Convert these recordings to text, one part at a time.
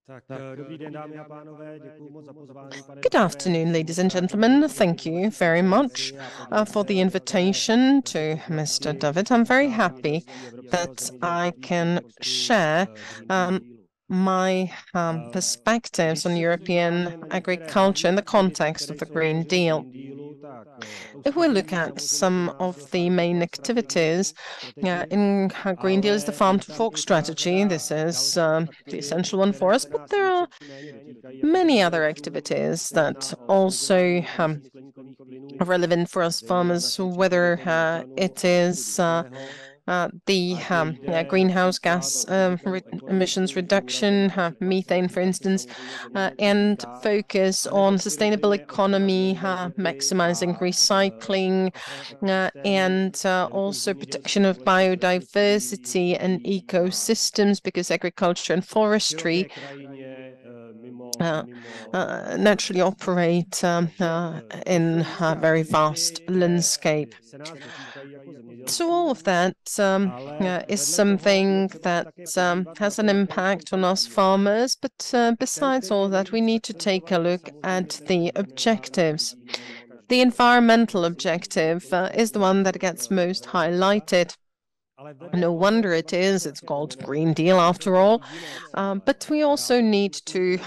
Good afternoon, ladies and gentlemen. Thank you very much for the invitation to Mr. David. I'm very happy that I can share my perspectives on European agriculture in the context of the Green Deal. If we look at some of the main activities in Green Deal is the farm to fork strategy. This is the essential one for us, but there are many other activities that also are relevant for us farmers, whether it is the greenhouse gas emissions reduction, methane, for instance, and focus on sustainable economy, maximizing recycling, and also protection of biodiversity and ecosystems, because agriculture and forestry naturally operate in a very vast landscape. So all of that is something that has an impact on us farmers, but besides all that, we need to take a look at the objectives. The environmental objective is the one that gets most highlighted. No wonder it is. It's called Green Deal after all. But we also need to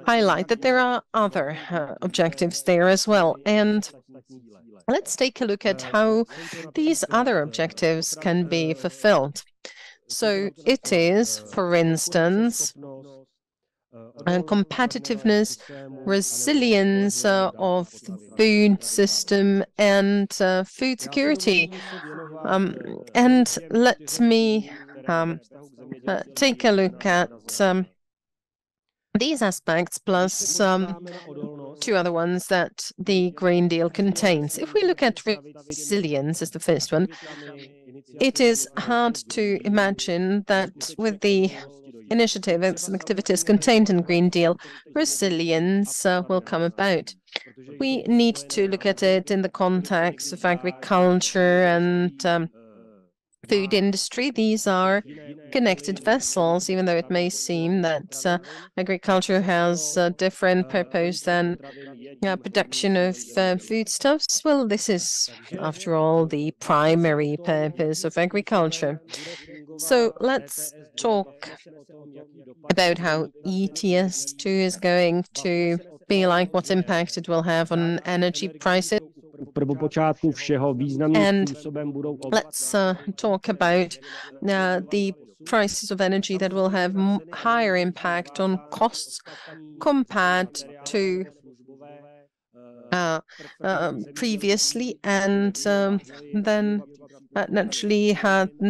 highlight that there are other objectives there as well. And let's take a look at how these other objectives can be fulfilled. So it is, for instance, competitiveness, resilience of the food system, and food security. And let me take a look at these aspects plus two other ones that the Green Deal contains. If we look at resilience as the first one, it is hard to imagine that with the initiatives and activities contained in Green Deal, resilience will come about. We need to look at it in the context of agriculture and food industry. These are connected vessels, even though it may seem that agriculture has a different purpose than production of foodstuffs. Well, this is, after all, the primary purpose of agriculture. So let's talk about how ETS2 is going to be like, what impact it will have on energy prices. And let's talk about the prices of energy that will have higher impact on costs compared to previously, and then naturally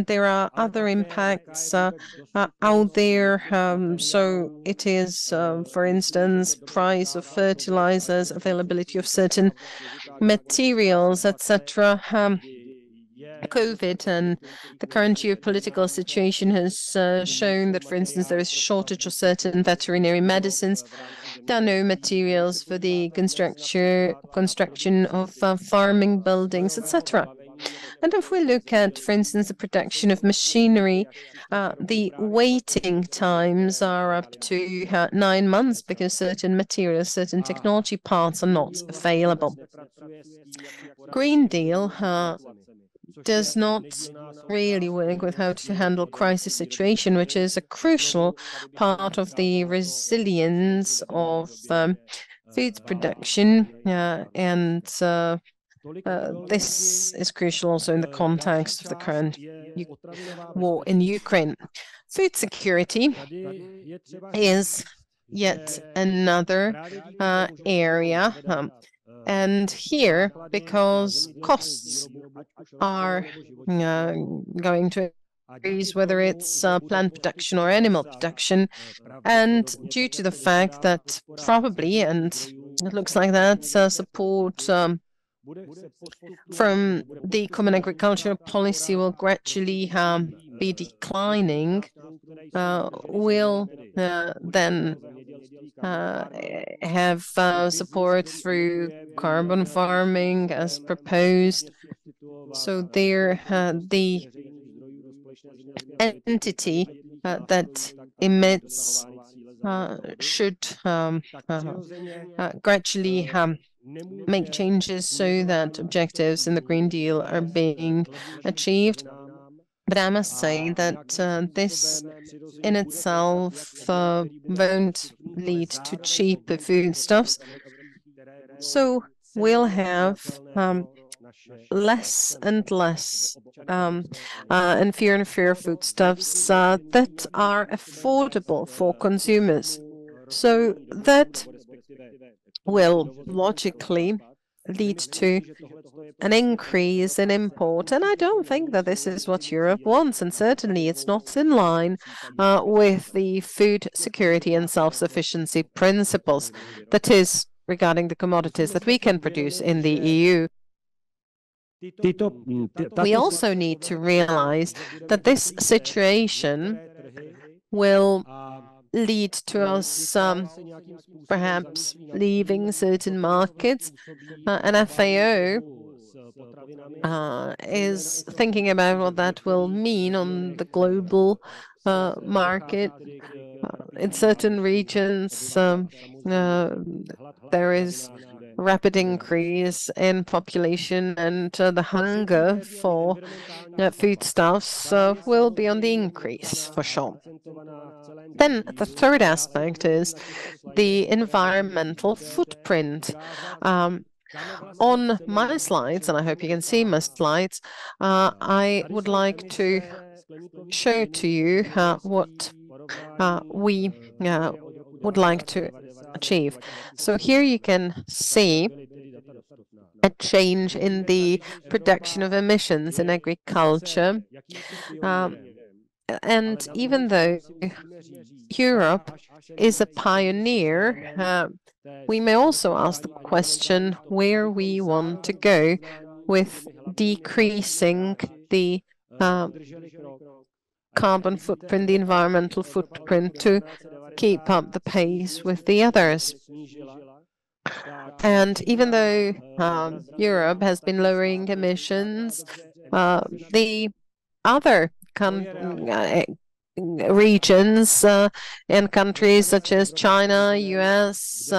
there are other impacts out there. So it is, for instance, price of fertilizers, availability of certain materials, etc. COVID and the current geopolitical situation has shown that, for instance, there is a shortage of certain veterinary medicines. There are no materials for the construction of farming buildings, etc. And if we look at, for instance, the production of machinery, the waiting times are up to 9 months because certain materials, certain technology parts are not available. Green Deal does not really work with how to handle crisis situation, which is a crucial part of the resilience of food production, and this is crucial also in the context of the current war in Ukraine. Food security is yet another area. And here, because costs are going to increase, whether it's plant production or animal production, and due to the fact that probably, and it looks like that, support from the Common Agricultural Policy will gradually be declining, will then have support through carbon farming as proposed. So there, the entity that emits should gradually make changes so that objectives in the Green Deal are being achieved. But I must say that this in itself won't lead to cheaper foodstuffs. So we'll have less and less and fewer foodstuffs that are affordable for consumers. So that will logically lead to an increase in import. And I don't think that this is what Europe wants. And certainly it's not in line with the food security and self-sufficiency principles, that is, regarding the commodities that we can produce in the EU. We also need to realize that this situation will lead to us perhaps leaving certain markets. And FAO is thinking about what that will mean on the global market. In certain regions, there is rapid increase in population, and the hunger for foodstuffs will be on the increase for sure. Then the third aspect is the environmental footprint. On my slides, and I hope you can see my slides, I would like to show to you what we would like to achieve. So here you can see a change in the production of emissions in agriculture. And even though Europe is a pioneer, we may also ask the question where we want to go with decreasing the carbon footprint, the environmental footprint, to keep up the pace with the others. And even though Europe has been lowering emissions, the other regions and countries such as China, US,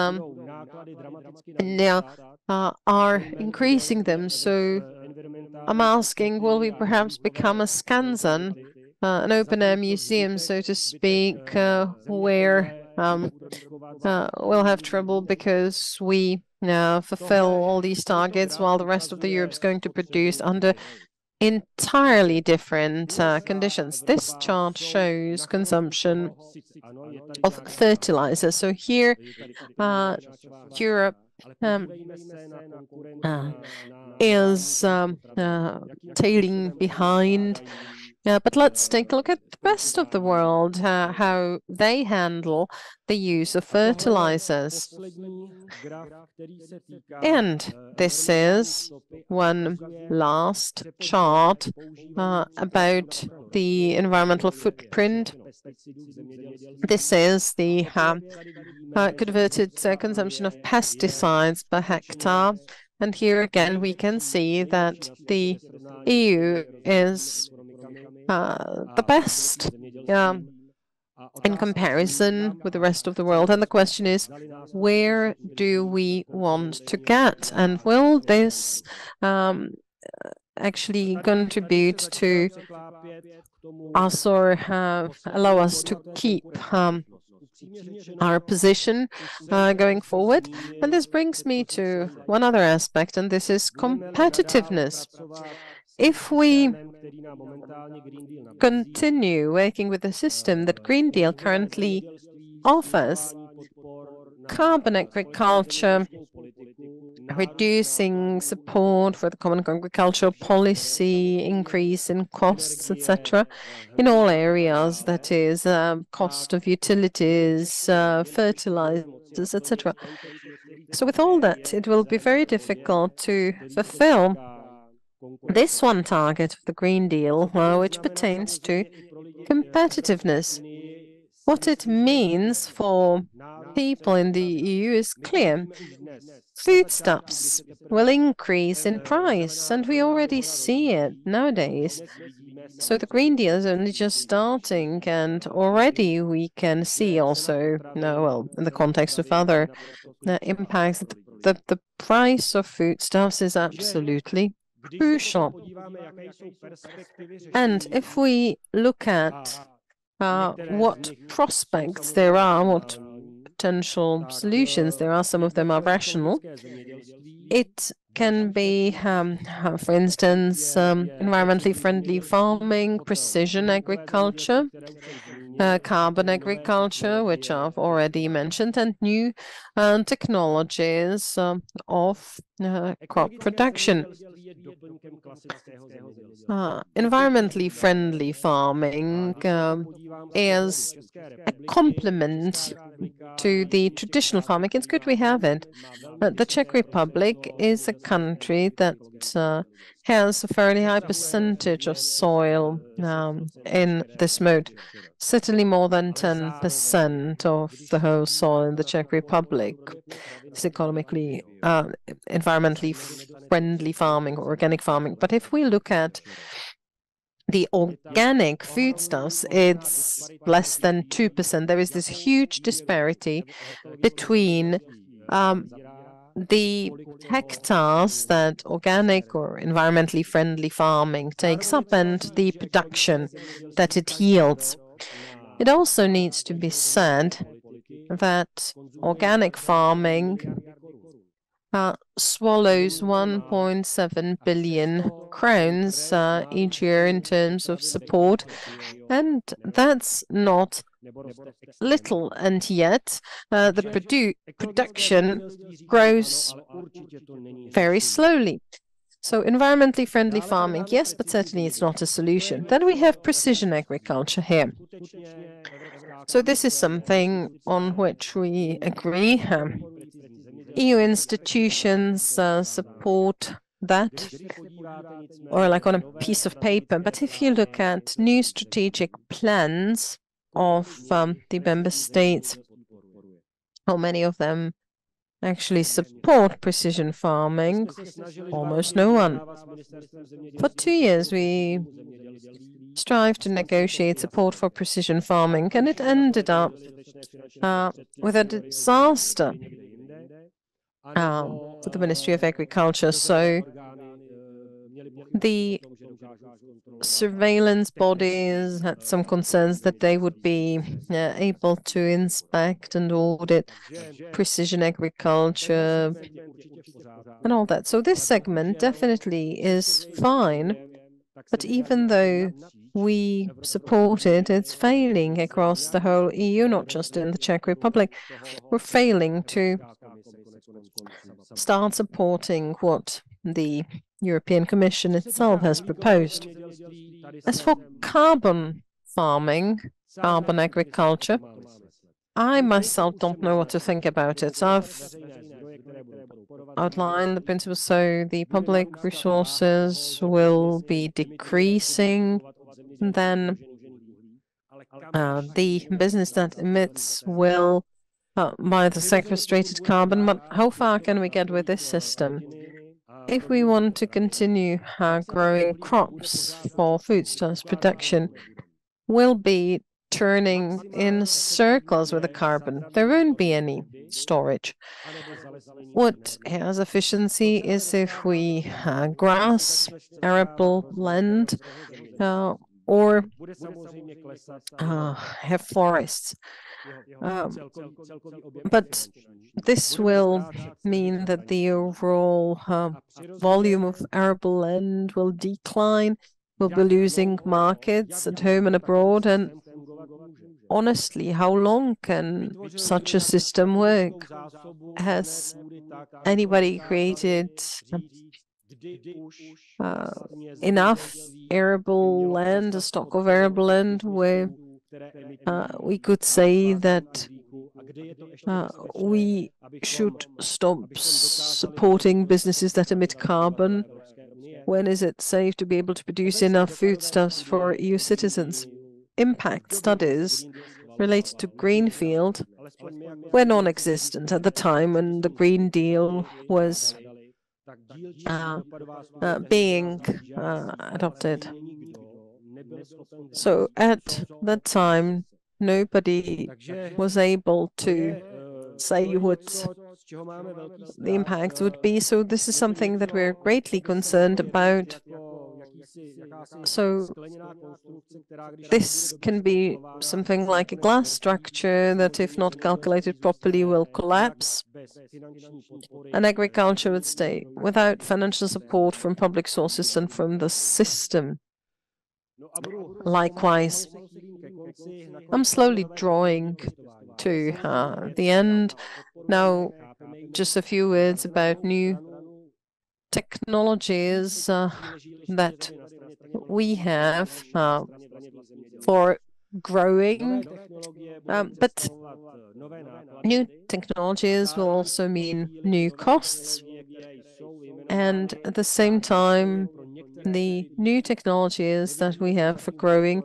India are increasing them. So I'm asking, will we perhaps become a Skansen, an open-air museum, so to speak, where we'll have trouble because we fulfill all these targets while the rest of the Europe is going to produce under entirely different conditions. This chart shows consumption of fertilizer. So here, Europe is tailing behind. But let's take a look at the rest of the world, how they handle the use of fertilizers. And this is one last chart about the environmental footprint. This is the converted consumption of pesticides per hectare. And here again, we can see that the EU is the best in comparison with the rest of the world. And the question is, where do we want to get? And will this actually contribute to us or allow us to keep our position going forward? And this brings me to one other aspect, and this is competitiveness. If we continue working with the system that Green Deal currently offers, carbon agriculture, reducing support for the common agricultural policy, increase in costs, etc., in all areas, that is, cost of utilities, fertilizers, etc. So with all that, it will be very difficult to fulfill this one target of the Green Deal, which pertains to competitiveness. What it means for people in the EU is clear. Foodstuffs will increase in price, and we already see it nowadays. So the Green Deal is only just starting, and already we can see also, no, well, in the context of other impacts, the price of foodstuffs is absolutely crucial. And if we look at what prospects there are, what potential solutions there are, some of them are rational. It can be, for instance, environmentally friendly farming, precision agriculture, carbon agriculture, which I've already mentioned, and new technologies of crop production. Environmentally friendly farming is a complement to the traditional farming. It's good we have it. The Czech Republic is a country that has a fairly high percentage of soil in this mode. Certainly more than 10% of the whole soil in the Czech Republic is economically, environmentally friendly farming or organic farming. But if we look at the organic foodstuffs, it's less than 2%. There is this huge disparity between the hectares that organic or environmentally friendly farming takes up and the production that it yields. It also needs to be said that organic farming swallows 1.7 billion crowns each year in terms of support, and that's not little, and yet the production grows very slowly. So environmentally friendly farming, yes, but certainly it's not a solution. Then we have precision agriculture here. So this is something on which we agree. EU institutions support that, or like on a piece of paper. But if you look at new strategic plans of the member states, how many of them actually support precision farming? Almost no one. For 2 years, we strived to negotiate support for precision farming, and it ended up with a disaster for the Ministry of Agriculture. So the surveillance bodies had some concerns that they would be able to inspect and audit precision agriculture and all that. So this segment definitely is fine, but even though we support it, it's failing across the whole EU, not just in the Czech Republic. We're failing to start supporting what the European Commission itself has proposed. As for carbon farming, carbon agriculture, I myself don't know what to think about it. I've outlined the principles, so the public resources will be decreasing, then the business that emits will buy the sequestrated carbon. But how far can we get with this system? If we want to continue growing crops for foodstuffs production, we'll be turning in circles with the carbon. There won't be any storage. What has efficiency is if we grass arable land or have forests. But this will mean that the overall volume of arable land will decline. We'll be losing markets at home and abroad. And honestly, how long can such a system work? Has anybody created enough arable land, a stock of arable land, where we could say that we should stop supporting businesses that emit carbon? When is it safe to be able to produce enough foodstuffs for EU citizens? Impact studies related to greenfield were non-existent at the time when the Green Deal was being adopted. So at that time, nobody was able to say what the impacts would be. So this is something that we're greatly concerned about. So this can be something like a glass structure that, if not calculated properly, will collapse. And agriculture would stay without financial support from public sources and from the system. Likewise, I'm slowly drawing to the end. Now, just a few words about new technologies that we have for growing, but new technologies will also mean new costs, and at the same time, the new technologies that we have for growing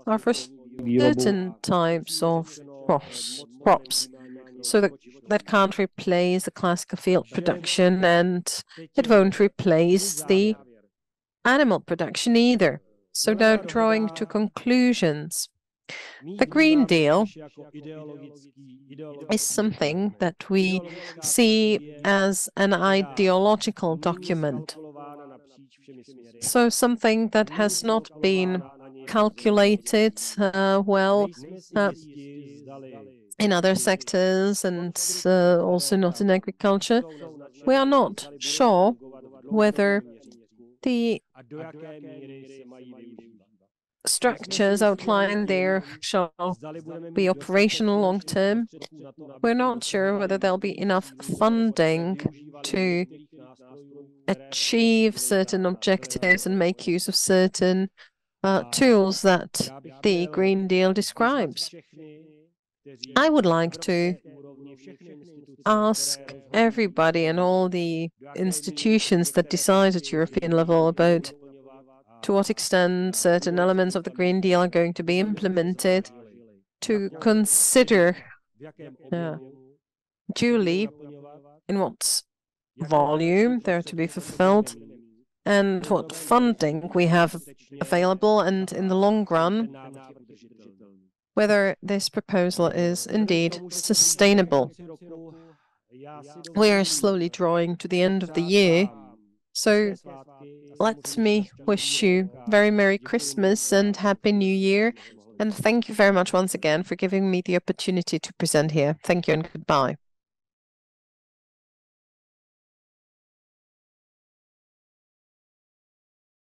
are for certain types of crops. So that can't replace the classical field production, and it won't replace the animal production either. So now drawing to conclusions. The Green Deal is something that we see as an ideological document. So something that has not been calculated well in other sectors, and also not in agriculture. We are not sure whether the structures outlined there shall be operational long term. We're not sure whether there'll be enough funding to achieve certain objectives and make use of certain tools that the Green Deal describes. I would like to ask everybody and all the institutions that decide at European level about to what extent certain elements of the Green Deal are going to be implemented, to consider duly in what volume they're to be fulfilled and what funding we have available, and in the long run, whether this proposal is indeed sustainable. We are slowly drawing to the end of the year, so let me wish you very Merry Christmas and Happy New Year, and thank you very much once again for giving me the opportunity to present here. Thank you and goodbye.